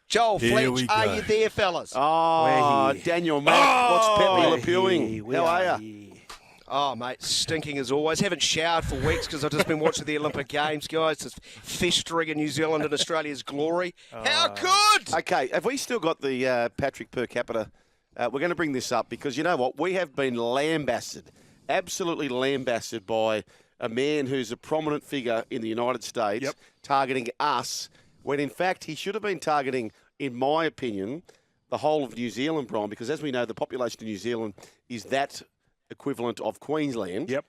Joel, Fletch, are you there, fellas? Oh, Daniel Mack, what's Pepe Le Pewing? How are you? Oh, mate, stinking as always. Haven't showered for weeks because I've just been watching the Olympic Games, guys. Just festering in New Zealand and Australia's glory. How good! Okay, have we still got the Patrick per capita? We're going to bring this up because you know what? We have been lambasted, absolutely lambasted by a man who's a prominent figure in the United States targeting us when, in fact, he should have been targeting, in my opinion, the whole of New Zealand, Brian, because as we know, the population of New Zealand is that equivalent of Queensland. Yep.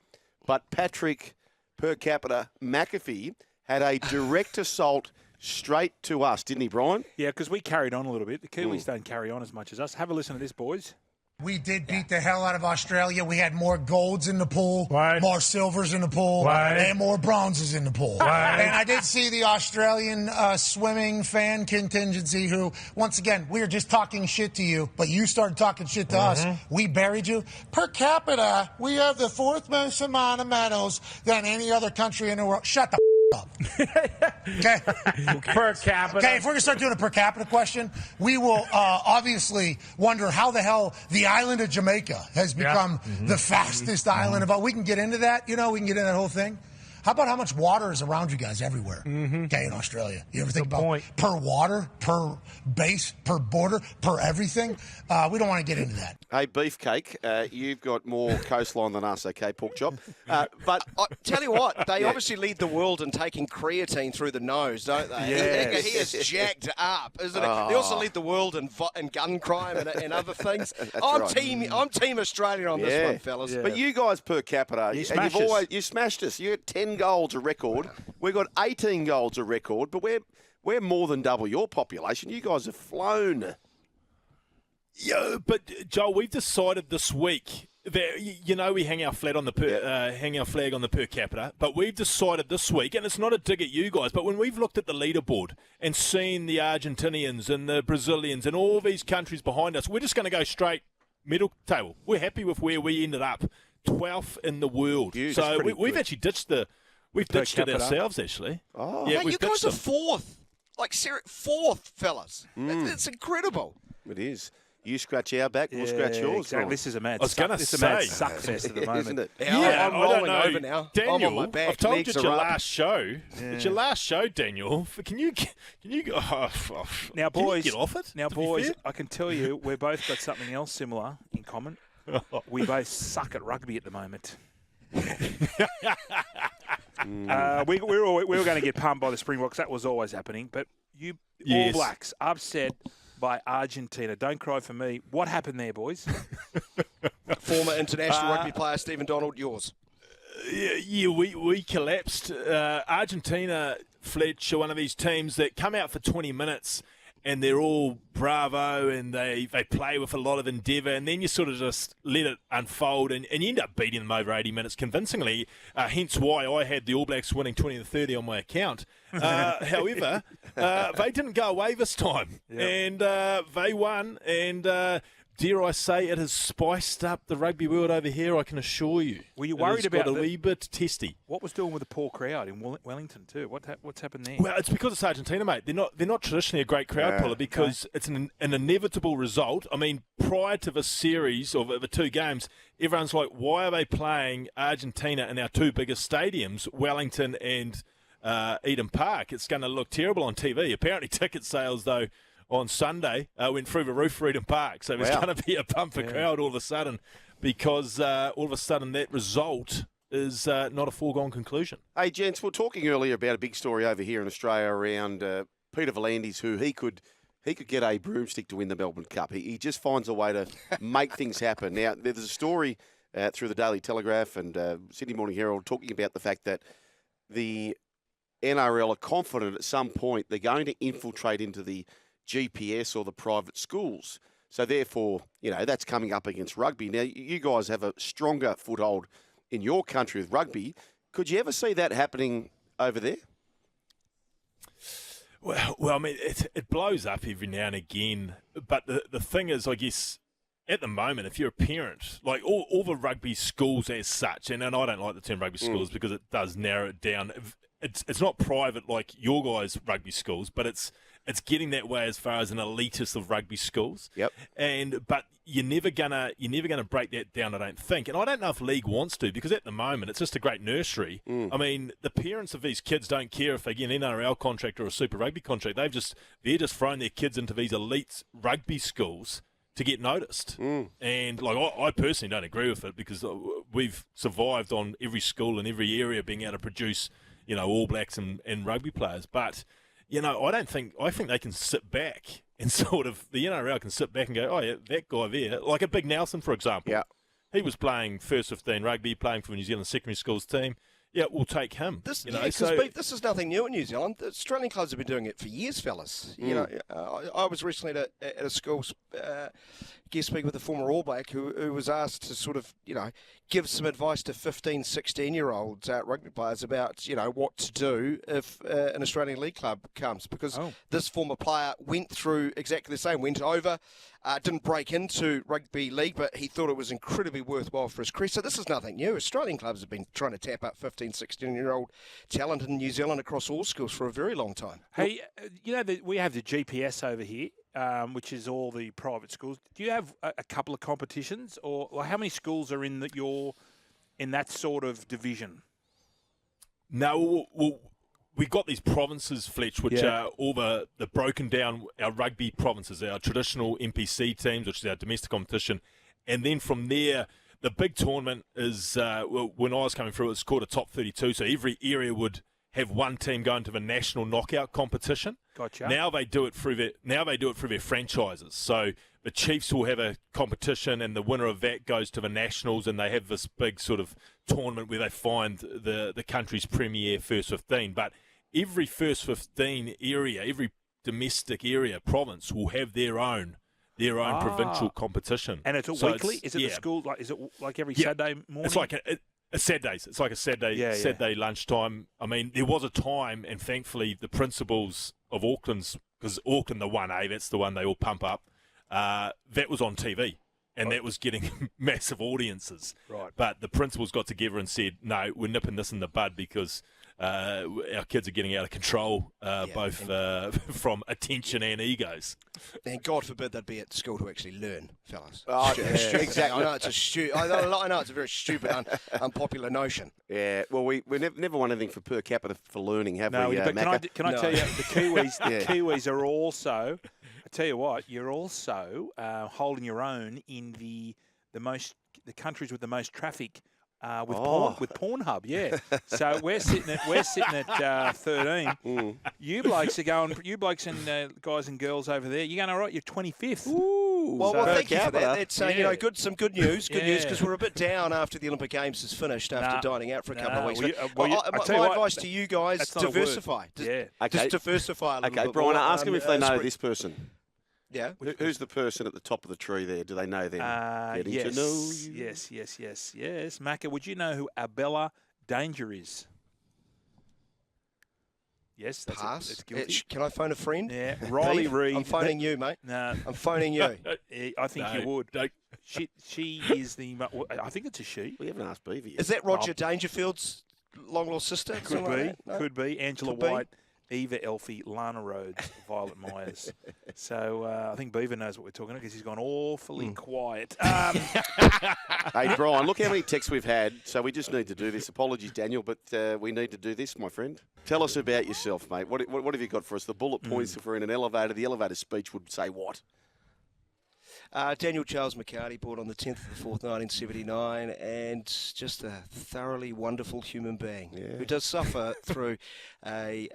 But Patrick per capita McAfee had a direct assault straight to us, didn't he, Brian? Yeah, because we carried on a little bit. The Kiwis don't carry on as much as us. Have a listen to this, boys. We did beat the hell out of Australia. We had more golds in the pool, Right. more silvers in the pool, Right. and more bronzes in the pool. Right. And I did see the Australian swimming fan contingency who, once again, we were just talking shit to you, but you started talking shit to us. We buried you. Per capita, we have the fourth most amount of medals than any other country in the world. Shut the up. Okay. Per capita. Okay, if we're going to start doing a per capita question, we will obviously wonder how the hell the island of Jamaica has become the fastest island. About we can get into that, we can get into that whole thing. How about how much water is around you guys everywhere? Okay, in Australia. You ever think about per water, per base, per border, per everything? We don't want to get into that. Hey, Beefcake, you've got more coastline than us, okay, pork chop. But I tell you what, they obviously lead the world in taking creatine through the nose, don't they? Yes. He is jacked up, isn't he? They also lead the world in gun crime and other things. I'm team Australia on this one, fellas. But you guys per capita, You and smashed you've us. always you smashed us. You had 10 goals a record. We've got 18 goals a record, but we're more than double your population. You guys have flown. Yeah, but Joel, we've decided this week that we hang our flag on the per capita, but we've decided this week, and it's not a dig at you guys, but when we've looked at the leaderboard and seen the Argentinians and the Brazilians and all these countries behind us, we're just going to go straight middle table. We're happy with where we ended up, 12th in the world. So we've actually ditched We've ditched it ourselves, actually. Oh, yeah, you guys are fourth. Fourth, fellas. It's incredible. It is. You scratch our back, we'll scratch yours. Exactly. This is a mad. I was going to This is a mad say, suck fest at the moment, isn't it? Yeah, I'm I don't rolling know. over now. Daniel, I'm on my back. I've told you Legs it's your are up. last show. It's your last show, Daniel. Can you Now, boys, get off it? Now, to be boys, fair? I can tell you we've both got something else similar in common. We both suck at rugby at the moment. We were going to get pumped by the Springboks. That was always happening. But you All Blacks upset by Argentina. Don't cry for me. What happened there, boys? Former international rugby player Stephen Donald, yours. We collapsed. Argentina, Fletch, are one of these teams that come out for 20 minutes and they're all bravo and they play with a lot of endeavour, and then you sort of just let it unfold and you end up beating them over 80 minutes convincingly, hence why I had the All Blacks winning 20-30 on my account. However, they didn't go away this time, and they won, and dare I say, it has spiced up the rugby world over here, I can assure you. Were you worried about got a wee bit testy? What was doing with the poor crowd in Wellington too? What's happened there? Well, it's because it's Argentina, mate. They're not traditionally a great crowd puller because it's an inevitable result. I mean, prior to the series of the two games, everyone's like, why are they playing Argentina in our two biggest stadiums, Wellington and Eden Park? It's going to look terrible on TV. Apparently ticket sales, though, on Sunday went through the roof for Eden Park. So there's going to be a bumper crowd all of a sudden because all of a sudden that result is not a foregone conclusion. Hey, gents, we were talking earlier about a big story over here in Australia around Peter V'landys, who he could get a broomstick to win the Melbourne Cup. He just finds a way to make things happen. Now, there's a story through the Daily Telegraph and Sydney Morning Herald talking about the fact that the NRL are confident at some point they're going to infiltrate into the GPS or the private schools. So therefore, that's coming up against rugby. Now, you guys have a stronger foothold in your country with rugby. Could you ever see that happening over there? Well, I mean, it blows up every now and again. But the thing is, I guess, at the moment, if you're a parent, like all the rugby schools as such, and I don't like the term rugby schools because it does narrow it down. It's not private like your guys' rugby schools, but it's it's getting that way as far as an elitist of rugby schools. Yep. But you're never gonna break that down, I don't think. And I don't know if league wants to, because at the moment it's just a great nursery. I mean, the parents of these kids don't care if they get an NRL contract or a Super Rugby contract. They're just thrown their kids into these elite rugby schools to get noticed. And like I personally don't agree with it, because we've survived on every school in every area being able to produce, All Blacks and rugby players. But I think they can sit back and sort of, the NRL can sit back and go, oh yeah, that guy there, like a Big Nelson, for example. Yeah. He was playing first 15 rugby, playing for the New Zealand secondary schools team. Yeah, we'll take him. This is nothing new in New Zealand. The Australian clubs have been doing it for years, fellas. I was recently at a school guest speaking with a former All Black who was asked to sort of, give some advice to 15, 16-year-olds rugby players about, what to do if an Australian League club comes. Because this former player went through exactly the same, went over, didn't break into rugby league, but he thought it was incredibly worthwhile for his career. So this is nothing new. Australian clubs have been trying to tap up 15, 16-year-old talent in New Zealand across all schools for a very long time. Hey, we have the GPS over here, which is all the private schools. Do you have a couple of competitions, or how many schools are in that sort of division? No, we got these provinces, Fletch, which are all the broken down, our rugby provinces, our traditional NPC teams, which is our domestic competition. And then from there, the big tournament is, when I was coming through, it's called a top 32. So every area would have one team going to the national knockout competition. Gotcha. Now they do it through their franchises. So the Chiefs will have a competition, and the winner of that goes to the nationals, and they have this big sort of tournament where they find the country's premier first 15. But every first 15 area, every domestic area, province will have their own provincial competition. And it's weekly? Is it the school? Is it like every Saturday morning? It's like Saturdays. It's like a Saturday lunchtime. I mean, there was a time, and thankfully the principals of Auckland's, because Auckland, the 1A, that's the one they all pump up, that was on TV. And that was getting massive audiences. Right. But the principals got together and said, no, we're nipping this in the bud, because our kids are getting out of control, both from attention and egos. And God forbid they'd be at school to actually learn, fellas. Oh, exactly. I know it's a very stupid, unpopular notion. Yeah, well, we never won anything for per capita for learning, have we? But can I tell you, the Kiwis, Kiwis are also. I tell you what, you're also holding your own in the countries with the most traffic. With Pornhub, yeah. So we're sitting at 13. You blokes and guys and girls over there, you're going all right. You're 25th. Ooh, well, thank you for that. It's some good news. Good news, because we're a bit down after the Olympic Games is finished after dining out for a couple of weeks. My advice to you guys: diversify. Just diversify a little bit. Okay, Brian, ask them if they know this person. Yeah. Who's the person at the top of the tree there? Do they know them? Yes. To know you. Yes. Macca, would you know who Abella Danger is? Yes, that's guilty. Can I phone a friend? Yeah. Riley Reid. I'm phoning you, mate. No. I'm phoning you. I think you would. She is the... I think it's a she. We haven't asked Beaver yet. Is that Roger Dangerfield's long-lost sister? Could be. Angela White. Eva Elfie, Lana Rhodes, Violet Myers. So I think Beaver knows what we're talking about, because he's gone awfully quiet. Hey, Brian, look how many texts we've had. So we just need to do this. Apologies, Daniel, but we need to do this, my friend. Tell us about yourself, mate. What have you got for us? The bullet points, if we're in an elevator, the elevator speech would say what? Daniel Charles McHardy, born on the 10th of the 4th, 1979, and just a thoroughly wonderful human being who does suffer through a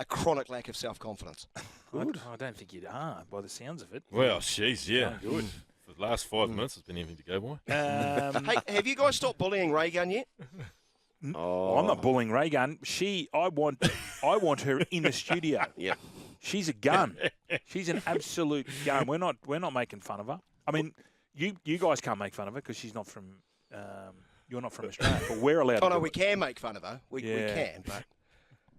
chronic lack of self-confidence. Good. I don't think you are, by the sounds of it. Well, good. For the last 5 minutes, it's been anything to go by. Hey, have you guys stopped bullying Raygun yet? Oh, I'm not bullying Raygun. I want her in the studio. Yeah. She's a gun. She's an absolute gun. We're not making fun of her. I mean, you guys can't make fun of her because she's not from. You're not from Australia, but we're allowed. Oh no, we can make fun of her. We can, but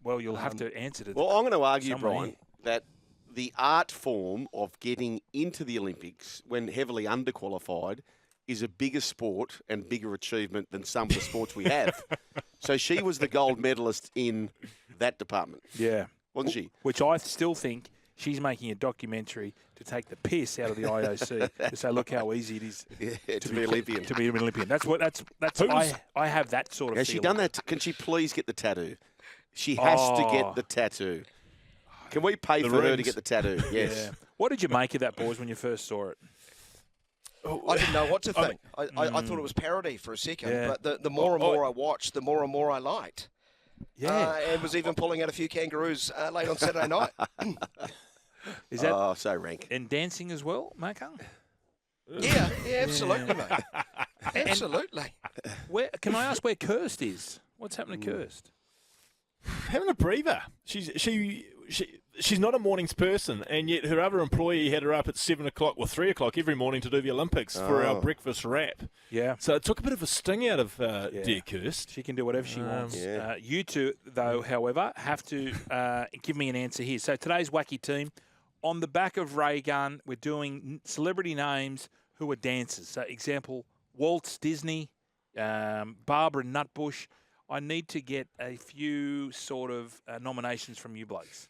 well, you'll have to answer to. Well, I'm going to argue, Brian, that the art form of getting into the Olympics when heavily underqualified is a bigger sport and bigger achievement than some of the sports we have. So she was the gold medalist in that department. Yeah. Wasn't she? Which I still think she's making a documentary to take the piss out of the IOC to say, look how easy it is to be Olympian. To be an Olympian. That's I have that sort of. Has she done that? Can she please get the tattoo? She has to get the tattoo. Can we pay for her to get the tattoo? Yes. Yeah. What did you make of that, boys, when you first saw it? I didn't know what to think. I thought it was parody for a second, but the more and more I watched, the more and more I liked. Yeah. And was even pulling out a few kangaroos late on Saturday night. Is that so rank? and dancing as well, Marco? Yeah, absolutely, mate. Absolutely. Where can I ask where Kirst is? What's happening to Kirst? Having a breather. She's not a mornings person, and yet her other employee had her up at 7 o'clock or 3 o'clock every morning to do the Olympics for our breakfast wrap. Yeah. So it took a bit of a sting out of dear Kirst. She can do whatever she wants. Yeah. You two, though, however, have to give me an answer here. So today's Wacky team, on the back of Raygun, we're doing celebrity names who are dancers. So example, Waltz Disney, Barbara Nutbush. I need to get a few sort of nominations from you blokes.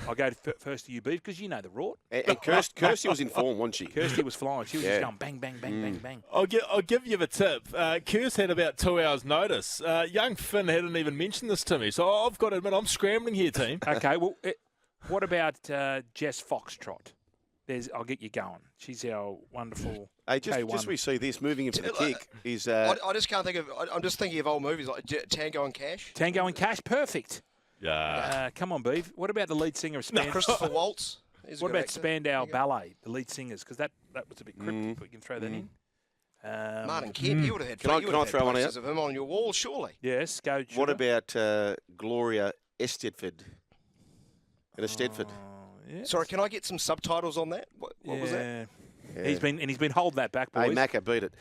I'll go first to you, Beef, because you know the rort. And Kirstie was in form, wasn't she? Kirstie was flying. She was just going bang, bang, bang, bang, bang. I'll give you the tip. Kirst had about 2 hours' notice. Young Finn hadn't even mentioned this to me, so I've got to admit I'm scrambling here, team. Okay, well, what about Jess Foxtrot? I'll get you going. She's our wonderful Hey, K1. just we see this moving into the kick is. I just can't think of. I'm just thinking of old movies like Tango and Cash. Tango and Cash, perfect. Yeah. Come on, Beef. What about the lead singer of Spandau? Christopher Waltz. He's a What good about actor. Spandau Ballet, the lead singers? Because that was a bit cryptic, but we can throw that in. Martin Kemp, you would have had. Can I had throw one posters out? of him on your wall, surely. Yes, go. What Sugar. about Gloria Estedford? And Estedford. Yes. Sorry, can I get some subtitles on that? What was that? Yeah. He's been holding that back, boys. Hey, Macca, beat it.